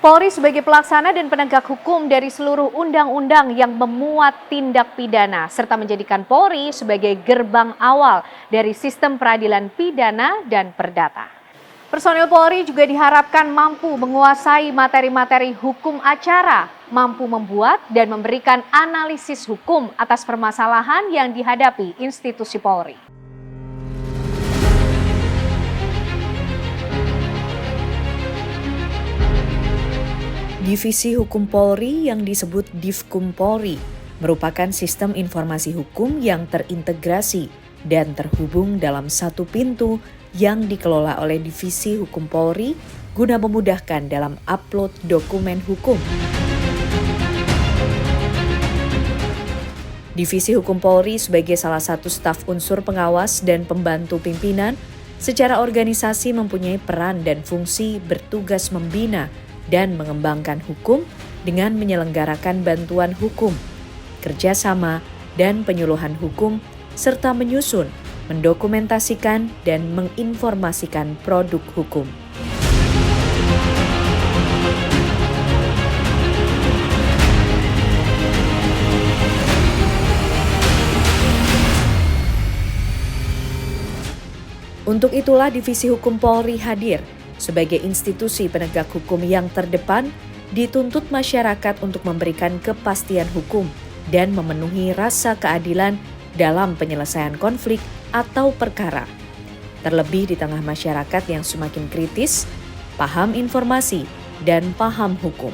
Polri sebagai pelaksana dan penegak hukum dari seluruh undang-undang yang memuat tindak pidana, serta menjadikan Polri sebagai gerbang awal dari sistem peradilan pidana dan perdata. Personil Polri juga diharapkan mampu menguasai materi-materi hukum acara, mampu membuat dan memberikan analisis hukum atas permasalahan yang dihadapi institusi Polri. Divisi Hukum Polri yang disebut Divkum Polri merupakan sistem informasi hukum yang terintegrasi dan terhubung dalam satu pintu yang dikelola oleh Divisi Hukum Polri guna memudahkan dalam upload dokumen hukum. Divisi Hukum Polri sebagai salah satu staf unsur pengawas dan pembantu pimpinan, secara organisasi mempunyai peran dan fungsi bertugas membina dan mengembangkan hukum dengan menyelenggarakan bantuan hukum, kerjasama, dan penyuluhan hukum, serta menyusun, mendokumentasikan, dan menginformasikan produk hukum. Untuk itulah Divisi Hukum Polri hadir sebagai institusi penegak hukum yang terdepan, dituntut masyarakat untuk memberikan kepastian hukum dan memenuhi rasa keadilan dalam penyelesaian konflik atau perkara. Terlebih di tengah masyarakat yang semakin kritis, paham informasi, dan paham hukum.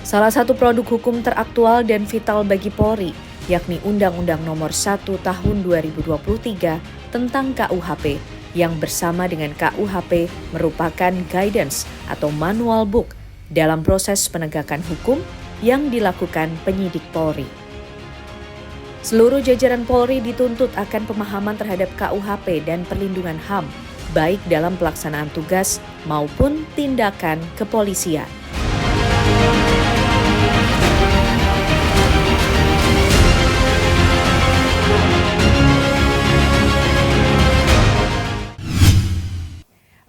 Salah satu produk hukum teraktual dan vital bagi Polri, yakni Undang-Undang Nomor 1 Tahun 2023 tentang KUHP, yang bersama dengan KUHP merupakan guidance atau manual book dalam proses penegakan hukum yang dilakukan penyidik Polri. Seluruh jajaran Polri dituntut akan pemahaman terhadap KUHP dan perlindungan HAM, baik dalam pelaksanaan tugas maupun tindakan kepolisian.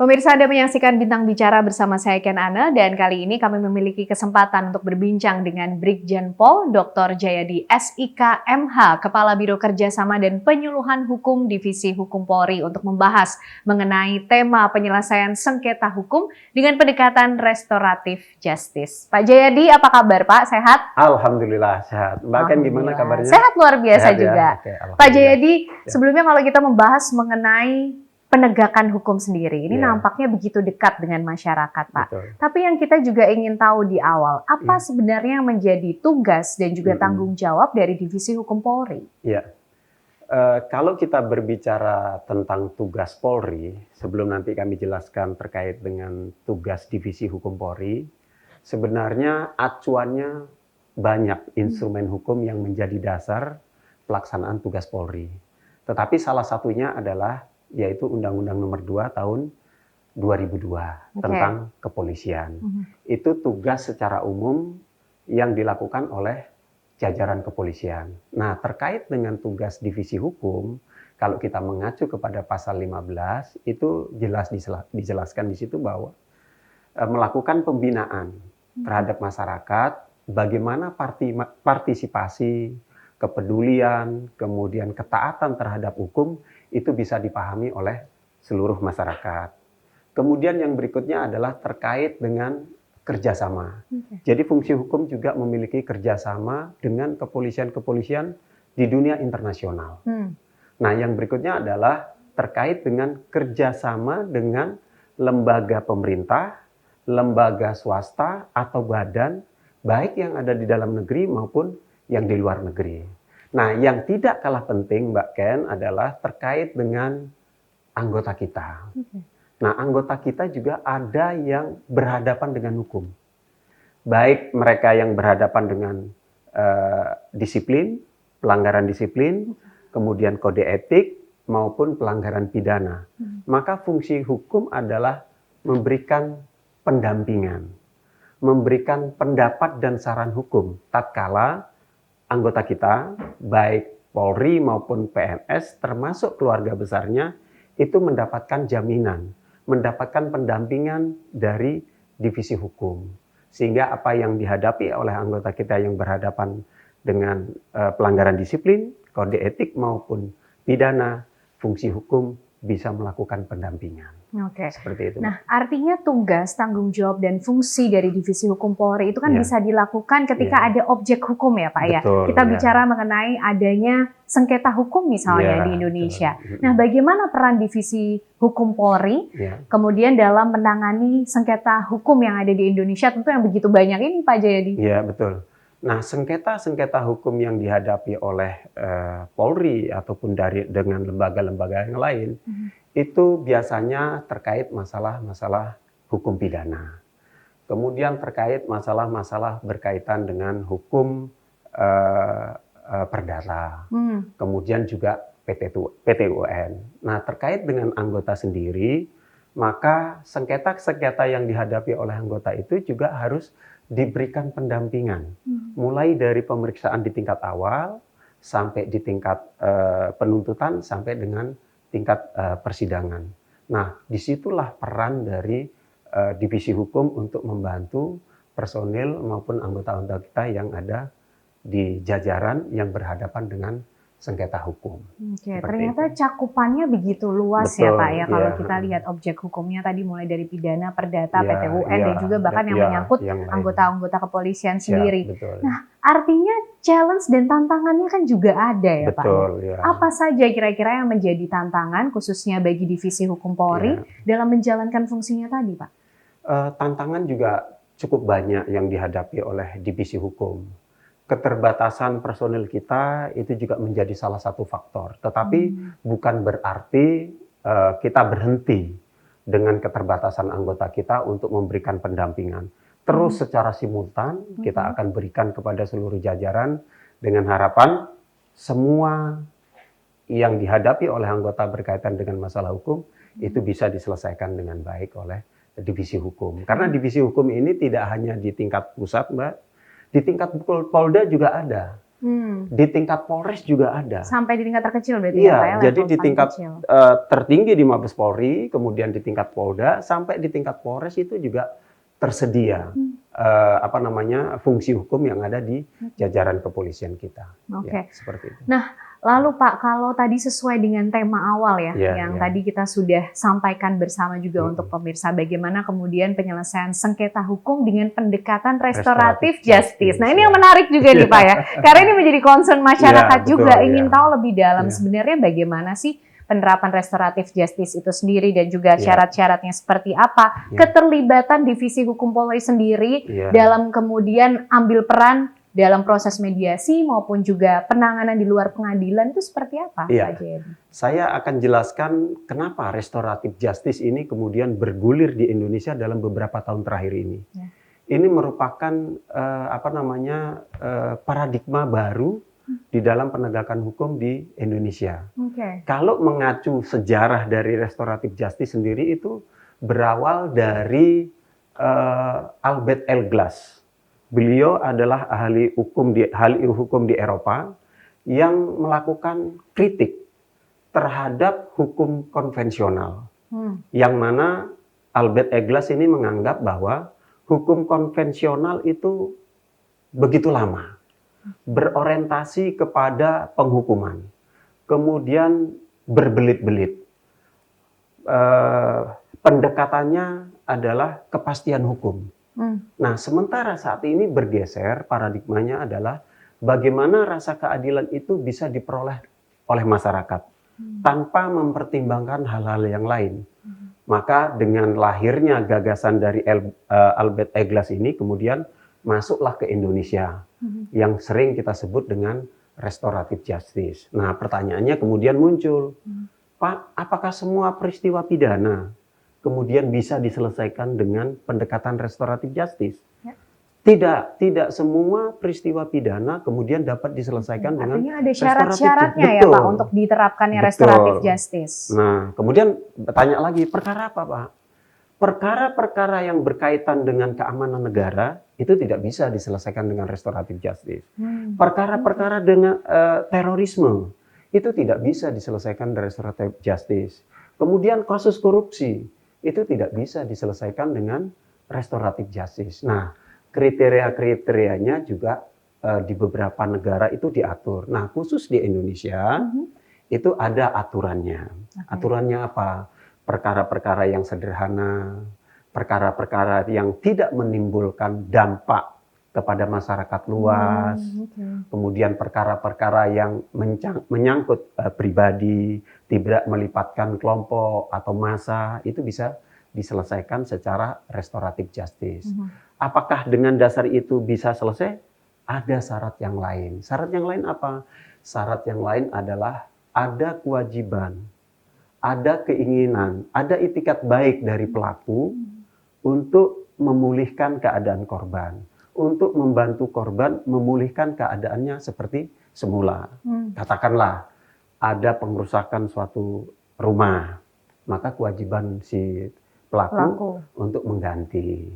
Pemirsa, Anda menyaksikan Bintang Bicara bersama saya Ken Ana, dan kali ini kami memiliki kesempatan untuk berbincang dengan Brigjen Pol Dr. Jayadi SIK MH, Kepala Biro Kerjasama dan Penyuluhan Hukum Divisi Hukum Polri, untuk membahas mengenai tema penyelesaian sengketa hukum dengan pendekatan restoratif justice. Pak Jayadi, apa kabar Pak? Sehat? Alhamdulillah sehat. Mbak Ken gimana kabarnya? Sehat luar biasa sehat, juga. Ya? Oke, Pak Jayadi, sebelumnya kalau kita membahas mengenai penegakan hukum sendiri, ini nampaknya begitu dekat dengan masyarakat, Pak. Betul. Tapi yang kita juga ingin tahu di awal, apa sebenarnya yang menjadi tugas dan juga tanggung jawab dari Divisi Hukum Polri? Ya, kalau kita berbicara tentang tugas Polri, sebelum nanti kami jelaskan terkait dengan tugas Divisi Hukum Polri, sebenarnya acuannya banyak instrumen hukum yang menjadi dasar pelaksanaan tugas Polri. Tetapi salah satunya adalah yaitu Undang-Undang Nomor 2 Tahun 2002 tentang kepolisian. Itu tugas secara umum yang dilakukan oleh jajaran kepolisian. Nah, terkait dengan tugas divisi hukum, kalau kita mengacu kepada pasal 15, itu jelas dijelaskan di situ bahwa melakukan pembinaan terhadap masyarakat, bagaimana partisipasi, kepedulian, kemudian ketaatan terhadap hukum, itu bisa dipahami oleh seluruh masyarakat. Kemudian yang berikutnya adalah terkait dengan kerjasama. Jadi fungsi hukum juga memiliki kerjasama dengan kepolisian-kepolisian di dunia internasional. Nah, yang berikutnya adalah terkait dengan kerjasama dengan lembaga pemerintah, lembaga swasta atau badan, baik yang ada di dalam negeri maupun yang di luar negeri. Nah, yang tidak kalah penting, Mbak Ken, adalah terkait dengan anggota kita. Nah, anggota kita juga ada yang berhadapan dengan hukum. Baik mereka yang berhadapan dengan disiplin, pelanggaran disiplin, kemudian kode etik, maupun pelanggaran pidana. Maka fungsi hukum adalah memberikan pendampingan, memberikan pendapat dan saran hukum tatkala anggota kita, baik Polri maupun PNS, termasuk keluarga besarnya, itu mendapatkan jaminan mendapatkan pendampingan dari divisi hukum. Sehingga apa yang dihadapi oleh anggota kita yang berhadapan dengan pelanggaran disiplin, kode etik maupun pidana, fungsi hukum bisa melakukan pendampingan. Oke. Seperti itu. Nah, artinya tugas, tanggung jawab, dan fungsi dari Divisi Hukum Polri itu kan bisa dilakukan ketika ada objek hukum ya Pak ya. Betul, Kita bicara mengenai adanya sengketa hukum misalnya di Indonesia. Betul. Nah, bagaimana peran Divisi Hukum Polri kemudian dalam menangani sengketa hukum yang ada di Indonesia tentu yang begitu banyak ini Pak Jayadi? Iya, betul. Nah, sengketa hukum yang dihadapi oleh Polri ataupun dengan lembaga-lembaga yang lain itu biasanya terkait masalah-masalah hukum pidana. Kemudian terkait masalah-masalah berkaitan dengan hukum perdata. Kemudian juga PT-UN. Nah, terkait dengan anggota sendiri, maka sengketa-sengketa yang dihadapi oleh anggota itu juga harus diberikan pendampingan. Mulai dari pemeriksaan di tingkat awal, sampai di tingkat penuntutan, sampai dengan tingkat persidangan. Nah, disitulah peran dari divisi hukum untuk membantu personil maupun anggota-anggota kita yang ada di jajaran yang berhadapan dengan sengketa hukum. Oke, ternyata cakupannya begitu luas ya Pak ya, kalau kita lihat objek hukumnya tadi mulai dari pidana, perdata, PT-UN dan juga bahkan yang menyangkut anggota-anggota kepolisian sendiri. Nah, artinya challenge dan tantangannya kan juga ada ya Pak. Apa saja kira-kira yang menjadi tantangan khususnya bagi Divisi Hukum Polri dalam menjalankan fungsinya tadi Pak? Tantangan juga cukup banyak yang dihadapi oleh divisi hukum. Keterbatasan personil kita itu juga menjadi salah satu faktor. Tetapi bukan berarti kita berhenti dengan keterbatasan anggota kita untuk memberikan pendampingan. Terus secara simultan kita akan berikan kepada seluruh jajaran dengan harapan semua yang dihadapi oleh anggota berkaitan dengan masalah hukum itu bisa diselesaikan dengan baik oleh divisi hukum. Karena divisi hukum ini tidak hanya di tingkat pusat, Mbak. Di tingkat Polda juga ada, di tingkat Polres juga ada. Sampai di tingkat terkecil berarti ya Pak? Iya, jadi di tingkat tertinggi di Mabes Polri, kemudian di tingkat Polda, sampai di tingkat Polres itu juga tersedia fungsi hukum yang ada di jajaran kepolisian kita. Ya, seperti itu. Nah, lalu Pak, kalau tadi sesuai dengan tema awal yang tadi kita sudah sampaikan bersama juga untuk pemirsa, bagaimana kemudian penyelesaian sengketa hukum dengan pendekatan restoratif justice. Nah, ini yang menarik juga nih Pak ya, karena ini menjadi concern masyarakat juga, ingin tahu lebih dalam sebenarnya bagaimana sih penerapan restoratif justice itu sendiri dan juga syarat-syaratnya seperti apa, keterlibatan Divisi Hukum Polri sendiri dalam kemudian ambil peran dalam proses mediasi maupun juga penanganan di luar pengadilan itu seperti apa Pak Jayadi? Saya akan jelaskan kenapa restoratif justice ini kemudian bergulir di Indonesia dalam beberapa tahun terakhir ini. Ini merupakan paradigma baru di dalam penegakan hukum di Indonesia. Kalau mengacu sejarah dari restoratif justice sendiri itu berawal dari Albert L. Glas. Beliau adalah ahli hukum di Eropa yang melakukan kritik terhadap hukum konvensional. Yang mana Albert L. Glas ini menganggap bahwa hukum konvensional itu begitu lama, berorientasi kepada penghukuman, kemudian berbelit-belit. Pendekatannya adalah kepastian hukum. Nah, sementara saat ini bergeser, paradigmanya adalah bagaimana rasa keadilan itu bisa diperoleh oleh masyarakat tanpa mempertimbangkan hal-hal yang lain. Maka dengan lahirnya gagasan dari Albert E. Glas ini kemudian masuklah ke Indonesia yang sering kita sebut dengan restoratif justice. Nah, pertanyaannya kemudian muncul, Pak, apakah semua peristiwa pidana kemudian bisa diselesaikan dengan pendekatan restoratif justice? Tidak semua peristiwa pidana kemudian dapat diselesaikan dengan artinya ada syarat-syaratnya ya Pak untuk diterapkannya restoratif justice. Nah, kemudian bertanya lagi, perkara apa Pak? Perkara-perkara yang berkaitan dengan keamanan negara itu tidak bisa diselesaikan dengan restoratif justice. Perkara-perkara dengan terorisme itu tidak bisa diselesaikan dengan restoratif justice. Kemudian kasus korupsi itu tidak bisa diselesaikan dengan restoratif justice. Nah, kriteria-kriterianya juga di beberapa negara itu diatur. Nah, khusus di Indonesia itu ada aturannya. Aturannya apa? Perkara-perkara yang sederhana, perkara-perkara yang tidak menimbulkan dampak kepada masyarakat luas, kemudian perkara-perkara yang menyangkut pribadi, tidak melibatkan kelompok atau massa, itu bisa diselesaikan secara restoratif justice. Apakah dengan dasar itu bisa selesai? Ada syarat yang lain. Syarat yang lain apa? Syarat yang lain adalah ada kewajiban, ada keinginan, ada itikat baik dari pelaku untuk memulihkan keadaan korban, untuk membantu korban memulihkan keadaannya seperti semula. Katakanlah ada pengrusakan suatu rumah, maka kewajiban si pelaku untuk mengganti.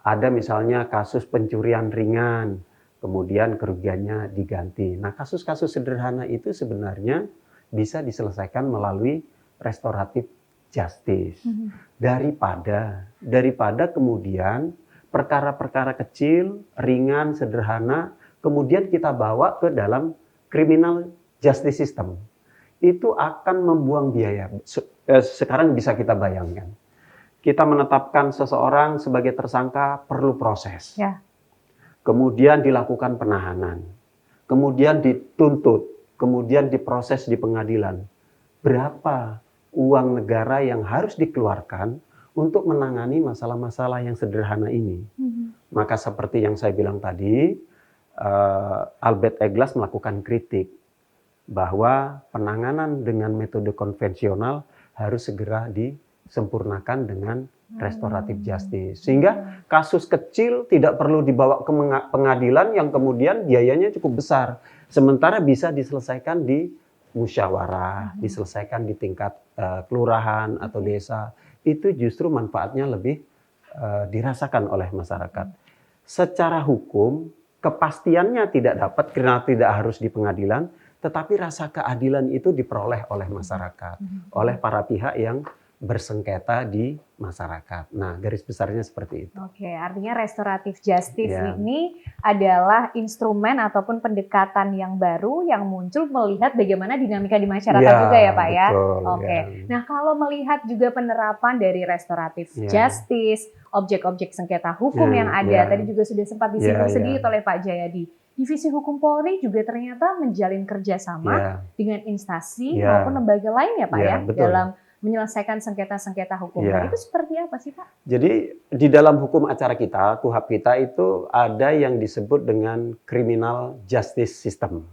Ada misalnya kasus pencurian ringan, kemudian kerugiannya diganti. Nah, kasus-kasus sederhana itu sebenarnya bisa diselesaikan melalui restoratif justice. Daripada kemudian perkara-perkara kecil, ringan, sederhana, kemudian kita bawa ke dalam criminal justice system. Itu akan membuang biaya. Sekarang bisa kita bayangkan. Kita menetapkan seseorang sebagai tersangka perlu proses. Kemudian dilakukan penahanan. Kemudian dituntut. Kemudian diproses di pengadilan. Berapa uang negara yang harus dikeluarkan untuk menangani masalah-masalah yang sederhana ini? Maka seperti yang saya bilang tadi, Albert Eglas melakukan kritik bahwa penanganan dengan metode konvensional harus segera disempurnakan dengan restoratif justice. Sehingga kasus kecil tidak perlu dibawa ke pengadilan yang kemudian biayanya cukup besar. Sementara bisa diselesaikan di musyawarah, diselesaikan di tingkat kelurahan atau desa. Itu justru manfaatnya lebih dirasakan oleh masyarakat. Secara hukum, kepastiannya tidak dapat karena tidak harus di pengadilan, tetapi rasa keadilan itu diperoleh oleh masyarakat, oleh para pihak yang bersengketa di masyarakat. Nah, garis besarnya seperti itu. Oke, artinya restoratif justice ini adalah instrumen ataupun pendekatan yang baru yang muncul melihat bagaimana dinamika di masyarakat juga ya Pak ya. Betul, Oke. Nah, kalau melihat juga penerapan dari restoratif justice, objek-objek sengketa hukum yang ada, tadi juga sudah sempat disinggung sedikit oleh Pak Jayadi. Divisi Hukum Polri juga ternyata menjalin kerjasama dengan instansi maupun lembaga lain ya Pak ya, dalam menyelesaikan sengketa-sengketa hukum. Nah, itu seperti apa sih Pak? Jadi di dalam hukum acara kita, KUHP kita itu ada yang disebut dengan criminal justice system.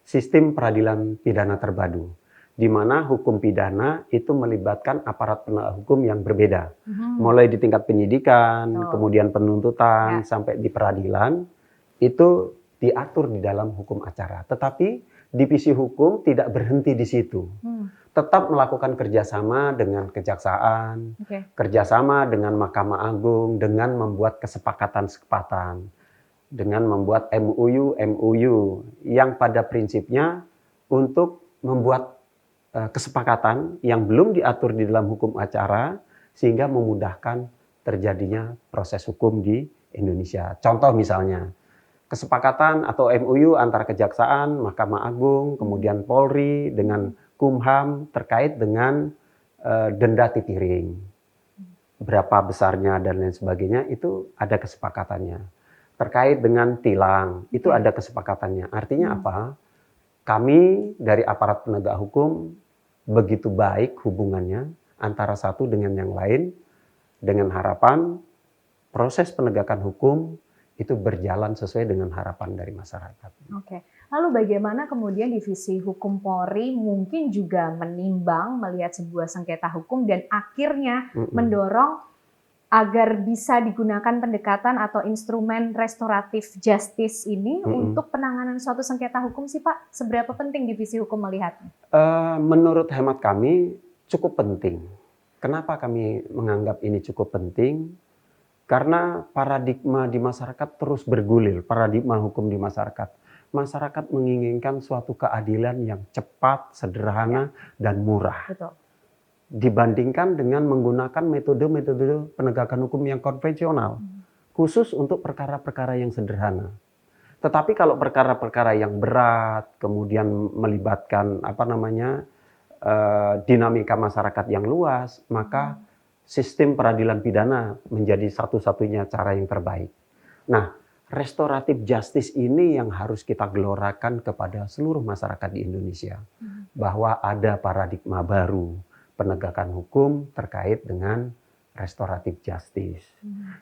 Sistem peradilan pidana terpadu. Di mana hukum pidana itu melibatkan aparat penegak hukum yang berbeda. Mulai di tingkat penyidikan, kemudian penuntutan, sampai di peradilan, itu diatur di dalam hukum acara. Tetapi divisi hukum tidak berhenti di situ. Tetap melakukan kerjasama dengan kejaksaan, kerjasama dengan Mahkamah Agung, dengan membuat kesepakatan-kesepakatan, dengan membuat MOU yang pada prinsipnya untuk membuat kesepakatan yang belum diatur di dalam hukum acara sehingga memudahkan terjadinya proses hukum di Indonesia. Contoh misalnya, kesepakatan atau MOU antara Kejaksaan, Mahkamah Agung, kemudian Polri dengan Kumham terkait dengan denda titiring. Berapa besarnya dan lain sebagainya itu ada kesepakatannya. Terkait dengan tilang itu ada kesepakatannya. Artinya apa? Kami dari aparat penegak hukum begitu baik hubungannya antara satu dengan yang lain dengan harapan proses penegakan hukum itu berjalan sesuai dengan harapan dari masyarakat. Oke. Lalu bagaimana kemudian Divisi Hukum Polri mungkin juga menimbang melihat sebuah sengketa hukum dan akhirnya mendorong agar bisa digunakan pendekatan atau instrumen restoratif justice ini untuk penanganan suatu sengketa hukum sih Pak? Seberapa penting Divisi Hukum melihatnya? Menurut hemat kami cukup penting. Kenapa kami menganggap ini cukup penting? Karena paradigma di masyarakat terus bergulir, paradigma hukum di masyarakat. Masyarakat menginginkan suatu keadilan yang cepat, sederhana, dan murah. dibandingkan dengan menggunakan metode-metode penegakan hukum yang konvensional, khusus untuk perkara-perkara yang sederhana. Tetapi kalau perkara-perkara yang berat, kemudian melibatkan dinamika masyarakat yang luas, maka sistem peradilan pidana menjadi satu-satunya cara yang terbaik. Nah, restoratif justice ini yang harus kita gelorakan kepada seluruh masyarakat di Indonesia, bahwa ada paradigma baru penegakan hukum terkait dengan restoratif justice.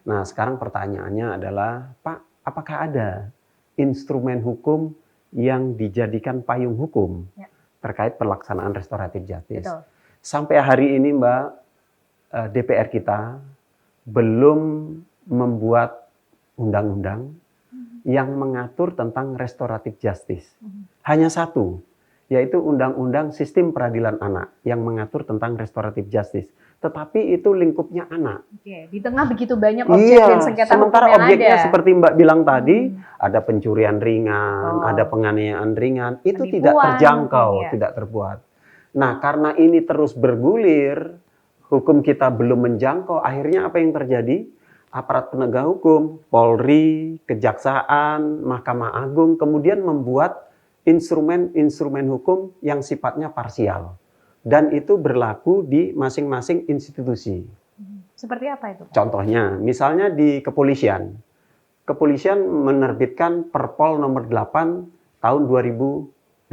Nah, sekarang pertanyaannya adalah, Pak, apakah ada instrumen hukum yang dijadikan payung hukum terkait pelaksanaan restoratif justice? Betul. Sampai hari ini, Mbak, DPR kita belum membuat undang-undang yang mengatur tentang restoratif justice. Hanya satu, yaitu Undang-Undang Sistem Peradilan Anak yang mengatur tentang restoratif justice. Tetapi itu lingkupnya anak. Oke, di tengah begitu banyak objek dan sengketa sementara hukum yang objeknya ada. seperti Mbak bilang tadi, ada pencurian ringan, ada penganiayaan ringan, itu tidak Penipuan, terjangkau, iya. tidak terbuat. Nah, karena ini terus bergulir, hukum kita belum menjangkau, akhirnya apa yang terjadi? Aparat penegak hukum, Polri, Kejaksaan, Mahkamah Agung, kemudian membuat instrumen-instrumen hukum yang sifatnya parsial. Dan itu berlaku di masing-masing institusi. Seperti apa itu? Contohnya, misalnya di kepolisian. Kepolisian menerbitkan Perpol nomor 8 tahun 2021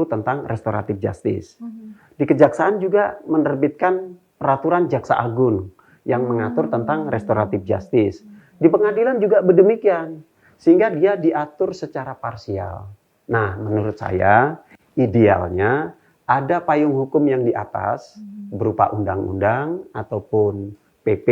tentang restoratif justice. Di Kejaksaan juga menerbitkan Peraturan Jaksa Agung yang mengatur tentang restoratif justice. Di pengadilan juga demikian, sehingga dia diatur secara parsial. Nah, menurut saya idealnya ada payung hukum yang di atas berupa undang-undang ataupun PP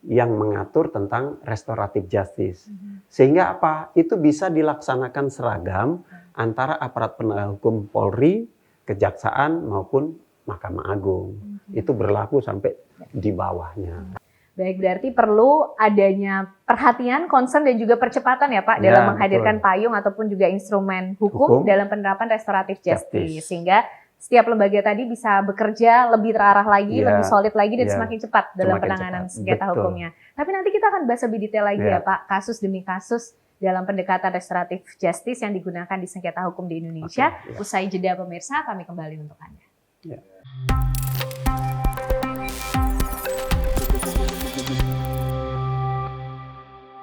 yang mengatur tentang restoratif justice. Sehingga apa? Itu bisa dilaksanakan seragam antara aparat penegak hukum Polri, Kejaksaan maupun Mahkamah Agung. Itu berlaku sampai di bawahnya. Baik, berarti perlu adanya perhatian, concern dan juga percepatan ya Pak Ya, dalam menghadirkan betul. payung ataupun juga instrumen hukum dalam penerapan restoratif justice. Sehingga setiap lembaga tadi bisa bekerja lebih terarah lagi, Ya, lebih solid lagi dan ya. semakin cepat dalam Semakin penanganan cepat. sengketa Betul. hukumnya. Tapi nanti kita akan bahas lebih detail lagi ya Pak, kasus demi kasus dalam pendekatan restoratif justice yang digunakan di sengketa hukum di Indonesia. Oke, ya. Usai jeda pemirsa, kami kembali untuk Anda. Ya.